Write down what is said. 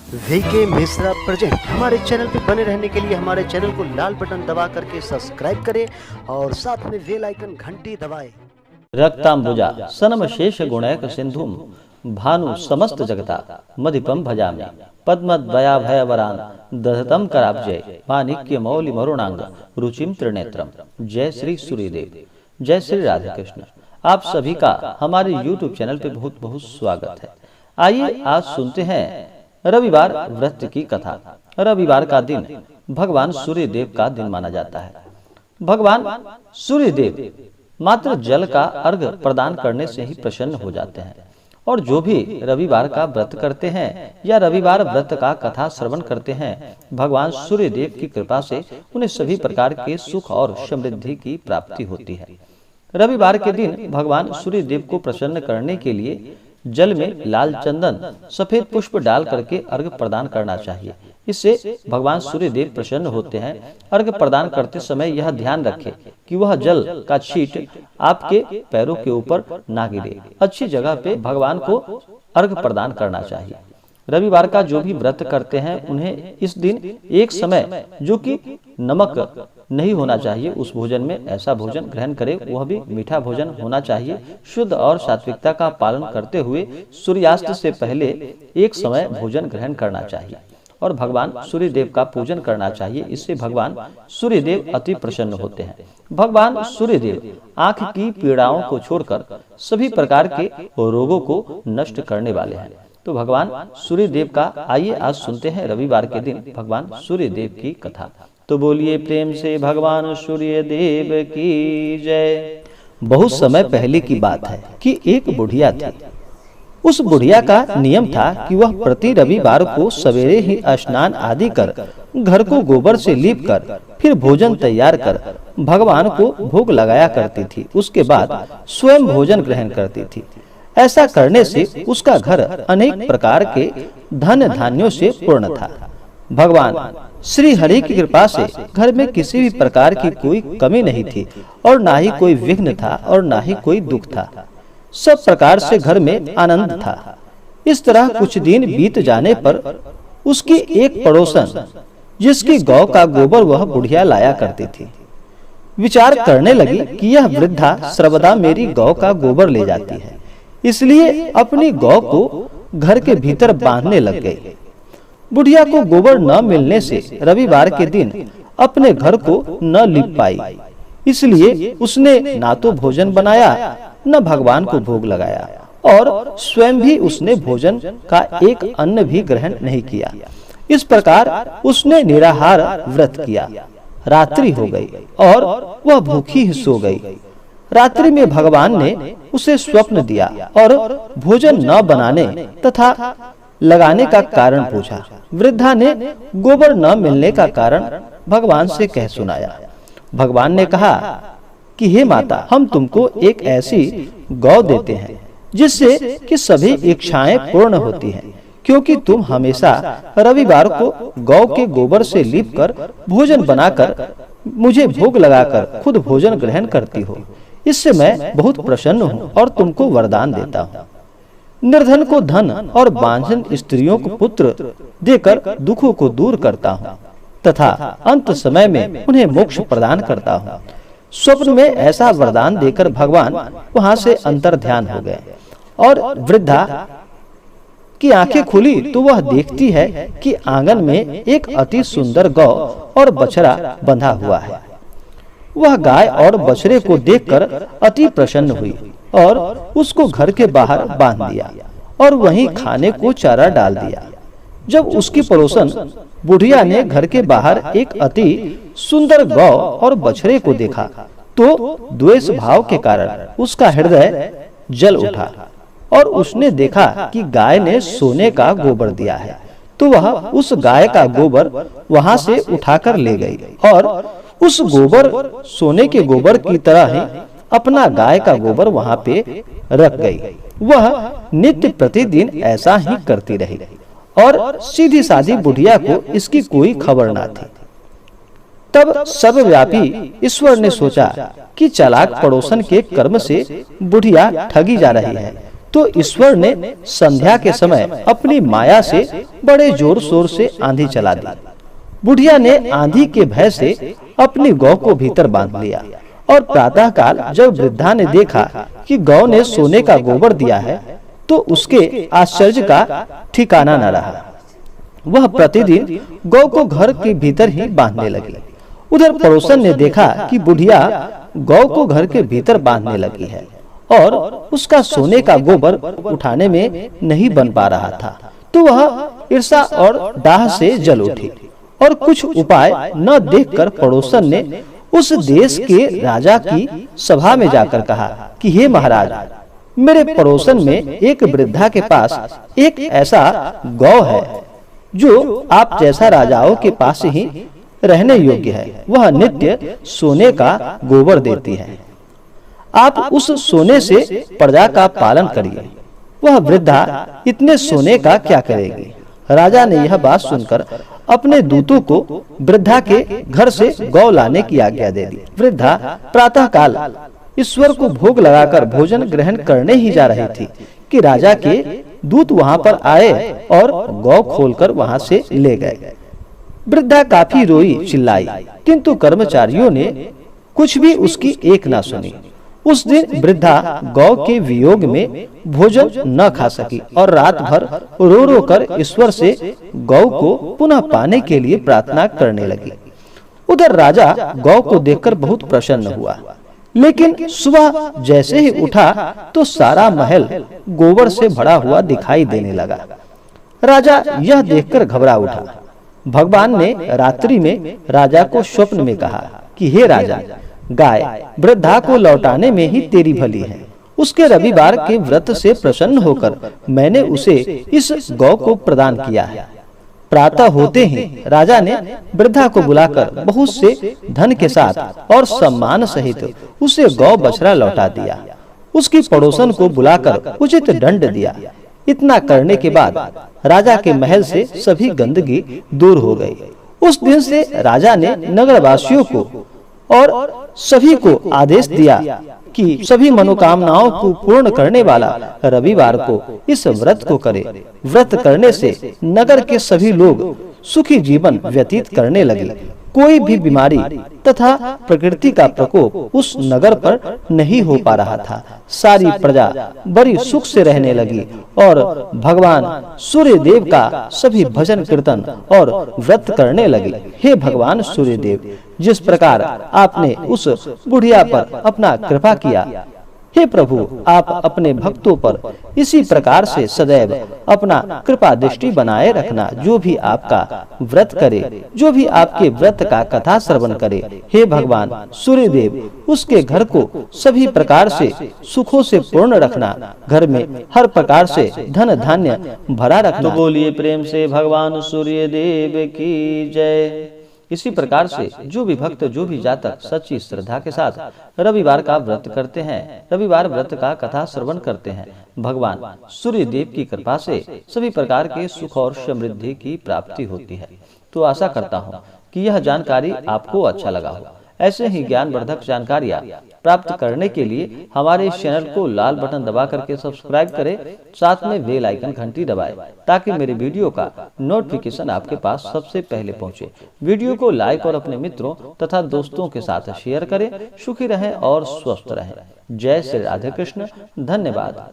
VK Mishra present. हमारे channel पे बने रहने के लिए हमारे चैनल को लाल बटन दबा करके सब्सक्राइब करें और साथ में बेल आइकन घंटी दबाएं। रक्तांबुजा सनम शेष गुणैक सिंधुम भानु समस्त जगता मधिपम भजामि पद्मद्वया भयवरान दधतम कराब्जय माणिक्य मौलि मरुणांग रुचिम त्रिनेत्रम। जय श्री सूर्यदेव, जय श्री राधे कृष्ण। आप सभी का हमारे YouTube चैनल पे बहुत बहुत स्वागत है। आइए आज सुनते हैं रविवार व्रत की कथा। रविवार का दिन भगवान सूर्य देव का दिन माना जाता है। भगवान सूर्य देव मात्र जल का अर्घ्य प्रदान करने से ही प्रसन्न हो जाते हैं और जो भी रविवार का व्रत करते हैं या रविवार व्रत का कथा श्रवण करते हैं, भगवान सूर्य देव की कृपा से उन्हें सभी प्रकार के सुख और समृद्धि की प्राप्ति होती है। रविवार के दिन भगवान सूर्य देव को प्रसन्न करने के लिए जल में लाल चंदन सफेद पुष्प डाल करके अर्घ्य प्रदान करना चाहिए। इससे भगवान सूर्य देव प्रसन्न होते हैं। अर्घ्य प्रदान करते समय यह ध्यान रखें कि वह जल का छींट आपके पैरों के ऊपर ना गिरे। अच्छी जगह पे भगवान को अर्घ्य प्रदान करना चाहिए। रविवार का जो भी व्रत करते हैं उन्हें इस दिन एक समय जो कि नमक नहीं होना चाहिए उस भोजन में ऐसा भोजन ग्रहण करें। वह भी मीठा भोजन होना चाहिए। शुद्ध और सात्विकता का पालन करते हुए सूर्यास्त से पहले एक समय भोजन ग्रहण करना चाहिए और भगवान सूर्य देव का पूजन करना चाहिए। इससे भगवान सूर्य देव अति प्रसन्न होते हैं। भगवान सूर्य देव आंख की पीड़ाओं को छोड़कर सभी प्रकार के रोगों को नष्ट करने वाले हैं। तो भगवान सूर्य देव का आइए आज सुनते हैं रविवार के दिन भगवान सूर्य देव की कथा। तो बोलिए प्रेम से भगवान सूर्य देव की जय। बहुत समय पहले की बात है कि एक बुढ़िया थी। उस बुढ़िया का नियम था कि वह प्रति रविवार को सवेरे ही स्नान आदि कर घर को गोबर से लीप कर फिर भोजन तैयार कर भगवान को भोग लगाया करती थी। उसके बाद स्वयं भोजन ग्रहण करती थी। ऐसा करने से उसका घर अनेक प्रकार के धन धान्यों से पूर्ण था। भगवान श्री हरि की कृपा से घर में किसी भी प्रकार की कोई कमी नहीं थी और ना ही कोई विघ्न था और ना ही कोई दुख था। सब प्रकार से घर में आनंद था। इस तरह कुछ दिन बीत जाने पर उसकी एक पड़ोसन जिसकी गौ का गोबर वह बुढ़िया लाया करती थी, विचार करने लगी कि यह वृद्धा सर्वदा मेरी गौ का गोबर ले जाती है, इसलिए अपनी गौ को घर के भीतर बांधने लग गई। बुढ़िया को गोबर न मिलने से रविवार के दिन अपने घर को न लीप पाई, इसलिए उसने ना तो भोजन बनाया न भगवान को भोग लगाया और स्वयं भी उसने भोजन का एक अन्न भी ग्रहण नहीं किया। इस प्रकार उसने निराहार व्रत किया। रात्रि हो गई और वह भूखी ही सो गई। रात्रि में भगवान ने उसे स्वप्न दिया और भोजन न बनाने तथा लगाने का कारण पूछा। वृद्धा ने गोबर न मिलने का कारण भगवान से कह सुनाया। भगवान ने कहा कि हे माता, हम तुमको एक ऐसी गौ देते हैं जिससे कि सभी इच्छाएं पूर्ण होती हैं, क्योंकि तुम हमेशा रविवार को गौ के गोबर से लीपकर भोजन बनाकर मुझे भोग लगाकर खुद भोजन ग्रहण करती हो। इससे मैं बहुत प्रसन्न हूँ और तुमको वरदान देता हूँ। निर्धन को धन और बांझन स्त्रियों को पुत्र देकर दुखों को दूर करता हूँ तथा अंत समय में उन्हें मोक्ष प्रदान करता हूँ। स्वप्न में ऐसा वरदान देकर भगवान वहां से अंतर ध्यान हो गए और वृद्धा की आंखें खुली तो वह देखती है कि आंगन में एक अति सुंदर गौ और बछड़ा बंधा हुआ है। वह गाय और बछड़े को देखकर अति प्रसन्न हुई और उसको घर के बाहर बांध दिया और वहीं खाने को चारा डाल दिया। जब उसकी पड़ोसन बुढ़िया ने घर के बाहर एक अति सुंदर गौ और बछड़े को देखा तो द्वेष भाव के कारण उसका हृदय जल उठा और उसने देखा कि गाय ने सोने का गोबर दिया है, तो वह उस गाय का गोबर वहां से उठाकर ले गई और उस गोबर सोने के गोबर की तरह ही अपना गाय का गोबर वहां पे रख गई। वह नित्य प्रतिदिन ऐसा ही करती रही और सीधी सादी बुढ़िया को इसकी कोई खबर ना थी। तब सर्वव्यापी ईश्वर ने सोचा कि चालाक पड़ोसन के कर्म से बुढ़िया ठगी जा रही है, तो ईश्वर ने संध्या के समय अपनी माया से बड़े जोर शोर से आंधी चला दी। बुढ़िया ने आंधी के भय से अपनी गौ को भीतर बांध लिया और प्रातः काल जब वृद्धा ने देखा कि गौ ने सोने का गोबर दिया है तो उसके आश्चर्य का ठिकाना न रहा। वह प्रतिदिन गौ को घर के भीतर ही बांधने लगी। उधर पड़ोसन ने देखा कि बुढ़िया गौ को घर के भीतर बांधने लगी है और उसका सोने का गोबर उठाने में नहीं बन पा रहा था, तो वह ईर्ष्या और दाह से जल उठी और कुछ उपाय न देखकर पड़ोसन ने उस देश के राजा की सभा में जाकर कहा कि हे महाराज, मेरे पड़ोसन में एक वृद्धा के पास एक ऐसा गौ है जो आप जैसा राजाओं के पास ही रहने योग्य है। वह नित्य सोने का गोबर देती है। आप उस सोने से प्रजा का पालन करिए। वह वृद्धा इतने सोने का क्या करेगी? राजा ने यह बात सुनकर अपने दूतों को वृद्धा के घर से गौ लाने की आज्ञा दे दी। वृद्धा प्रातः काल ईश्वर को भोग लगाकर भोजन ग्रहण करने ही जा रही थी कि राजा के दूत वहां पर आए और गौ खोलकर वहां से ले गए। वृद्धा काफी रोई चिल्लाई, किंतु कर्मचारियों ने कुछ भी उसकी एक ना सुनी। उस दिन वृद्धा गौ के वियोग में भोजन न खा सकी और रात भर रो रो कर ईश्वर से गौ को पुनः पाने के लिए प्रार्थना करने लगी। उधर राजा गौ को देखकर बहुत प्रसन्न हुआ, लेकिन सुबह जैसे ही उठा तो सारा महल गोबर से भरा हुआ दिखाई देने लगा। राजा यह देखकर घबरा उठा। भगवान ने रात्रि में राजा को स्वप्न में कहा कि हे राजा, गाय वृद्धा को लौटाने में ही तेरी भली है। उसके रविवार के व्रत से प्रसन्न होकर मैंने उसे इस गौ को प्रदान किया है। प्रातः होते ही राजा ने वृद्धा को बुलाकर बहुत से धन के साथ और सम्मान सहित उसे गौ बछड़ा लौटा दिया। उसकी पड़ोसन को बुलाकर उचित दंड दिया। इतना करने के बाद राजा के महल से सभी गंदगी दूर हो गई। उस दिन से राजा ने नगरवासियों को और सभी को आदेश दिया कि सभी मनोकामनाओं को पूर्ण करने वाला रविवार को इस व्रत को करे। व्रत करने से नगर के सभी लोग सुखी जीवन व्यतीत करने लगे। कोई भी बीमारी तथा प्रकृति का प्रकोप उस नगर पर नहीं हो पा रहा था। सारी प्रजा बड़ी सुख से रहने लगी और भगवान सूर्य देव का सभी भजन कीर्तन और व्रत करने लगे। हे भगवान सूर्य देव, जिस प्रकार आपने उस बुढ़िया पर अपना कृपा किया, हे प्रभु, आप अपने भक्तों पर इसी प्रकार से सदैव अपना कृपा दृष्टि बनाए रखना। जो भी आपका व्रत करे, जो भी आपके व्रत का कथा श्रवण करे, हे भगवान सूर्य देव, उसके घर को सभी प्रकार से सुखों से पूर्ण रखना। घर में हर प्रकार से धन धान्य भरा रखना। तो बोलिए प्रेम से भगवान सूर्य देव की जय। इसी प्रकार से जो भी भक्त, जो भी जातक सच्ची श्रद्धा के साथ रविवार का व्रत करते हैं, रविवार व्रत का कथा श्रवण करते हैं, भगवान सूर्य देव की कृपा से सभी प्रकार के सुख और समृद्धि की प्राप्ति होती है। तो आशा करता हूँ कि यह जानकारी आपको अच्छा लगा हो। ऐसे ही ज्ञानवर्धक जानकारियाँ प्राप्त करने के लिए हमारे इस चैनल को लाल बटन दबा करके सब्सक्राइब करें, साथ में बेल आइकन घंटी दबाएं ताकि मेरे वीडियो का नोटिफिकेशन आपके पास सबसे पहले पहुंचे। वीडियो को लाइक और अपने मित्रों तथा दोस्तों के साथ शेयर करें। सुखी रहें और स्वस्थ रहें। जय श्री राधे कृष्ण। धन्यवाद।